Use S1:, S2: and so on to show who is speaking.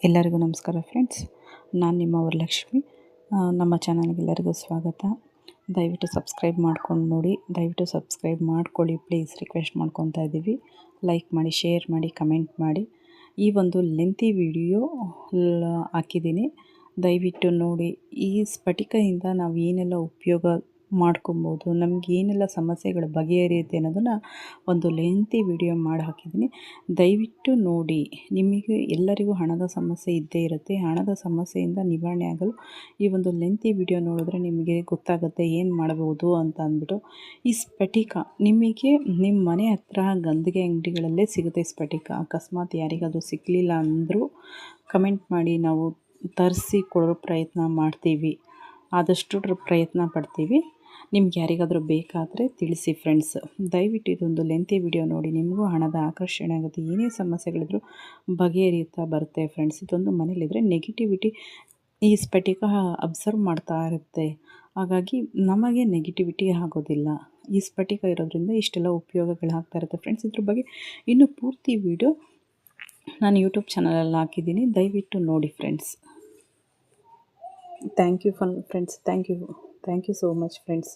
S1: ಎಲ್ಲರಿಗೂ ನಮಸ್ಕಾರ ಫ್ರೆಂಡ್ಸ್. ನಾನು ನಿಮ್ಮ ವರಲಕ್ಷ್ಮಿ. ನಮ್ಮ ಚಾನಲ್ಗೆ ಎಲ್ಲರಿಗೂ ಸ್ವಾಗತ. ದಯವಿಟ್ಟು ಸಬ್ಸ್ಕ್ರೈಬ್ ಮಾಡ್ಕೊಂಡು ನೋಡಿ. ದಯವಿಟ್ಟು ಸಬ್ಸ್ಕ್ರೈಬ್ ಮಾಡ್ಕೊಳ್ಳಿ ಪ್ಲೀಸ್, ರಿಕ್ವೆಸ್ಟ್ ಮಾಡ್ಕೊತಾ ಇದ್ದೀವಿ. ಲೈಕ್ ಮಾಡಿ, ಶೇರ್ ಮಾಡಿ, ಕಮೆಂಟ್ ಮಾಡಿ. ಈ ಒಂದು ಲೆಂತಿ ವಿಡಿಯೋ ಹಾಕಿದ್ದೀನಿ, ದಯವಿಟ್ಟು ನೋಡಿ. ಈ ಸ್ಫಟಿಕದಿಂದ ನಾವು ಏನೆಲ್ಲ ಉಪಯೋಗ ಮಾಡ್ಕೊಬೋದು, ನಮ್ಗೆ ಏನೆಲ್ಲ ಸಮಸ್ಯೆಗಳು ಬಗೆಹರಿಯುತ್ತೆ ಅನ್ನೋದನ್ನು ಒಂದು ಲೆಂತಿ ವಿಡಿಯೋ ಮಾಡಿ ಹಾಕಿದ್ದೀನಿ. ದಯವಿಟ್ಟು ನೋಡಿ. ನಿಮಗೆ ಎಲ್ಲರಿಗೂ ಹಣದ ಸಮಸ್ಯೆ ಇದ್ದೇ ಇರುತ್ತೆ. ಹಣದ ಸಮಸ್ಯೆಯಿಂದ ನಿವಾರಣೆ ಆಗಲು ಈ ಒಂದು ಲೆಂತಿ ವಿಡಿಯೋ ನೋಡಿದ್ರೆ ನಿಮಗೆ ಗೊತ್ತಾಗುತ್ತೆ ಏನು ಮಾಡ್ಬೋದು ಅಂತ ಅಂದ್ಬಿಟ್ಟು. ಈ ಸ್ಫಟಿಕ ನಿಮಗೆ ನಿಮ್ಮ ಮನೆ ಹತ್ರ ಗಂದಿಗೆ ಅಂಗಡಿಗಳಲ್ಲೇ ಸಿಗುತ್ತೆ. ಸ್ಫಟಿಕ ಅಕಸ್ಮಾತ್ ಯಾರಿಗಾದರೂ ಸಿಕ್ಕಲಿಲ್ಲ ಅಂದರೂ ಕಮೆಂಟ್ ಮಾಡಿ, ನಾವು ತರಿಸಿ ಕೊಡೋ ಪ್ರಯತ್ನ ಮಾಡ್ತೀವಿ, ಆದಷ್ಟು ಪ್ರಯತ್ನ ಪಡ್ತೀವಿ. ನಿಮ್ಗೆ ಯಾರಿಗಾದರೂ ಬೇಕಾದರೆ ತಿಳಿಸಿ ಫ್ರೆಂಡ್ಸ್. ದಯವಿಟ್ಟು ಇದೊಂದು ಲೆಂತಿ ವಿಡಿಯೋ ನೋಡಿ. ನಿಮಗೂ ಹಣದ ಆಕರ್ಷಣೆ ಆಗುತ್ತೆ. ಏನೇ ಸಮಸ್ಯೆಗಳಿದ್ರೂ ಬಗೆಹರಿಯುತ್ತಾ ಬರುತ್ತೆ ಫ್ರೆಂಡ್ಸ್. ಇದೊಂದು ಮನೇಲಿದ್ದರೆ ನೆಗೆಟಿವಿಟಿ ಈ ಸ್ಫಟಿಕ ಅಬ್ಸರ್ವ್ ಮಾಡ್ತಾ ಇರುತ್ತೆ. ಹಾಗಾಗಿ ನಮಗೆ ನೆಗೆಟಿವಿಟಿ ಆಗೋದಿಲ್ಲ. ಈ ಸ್ಫಟಿಕ ಇರೋದ್ರಿಂದ ಇಷ್ಟೆಲ್ಲ ಉಪಯೋಗಗಳಾಗ್ತಾ ಇರುತ್ತೆ ಫ್ರೆಂಡ್ಸ್. ಇದ್ರ ಬಗ್ಗೆ ಇನ್ನೂ ಪೂರ್ತಿ ವಿಡಿಯೋ ನಾನು ಯೂಟ್ಯೂಬ್ ಚಾನಲಲ್ಲಿ ಹಾಕಿದ್ದೀನಿ, ದಯವಿಟ್ಟು ನೋಡಿ friends. Thank you friends. Thank you so much friends.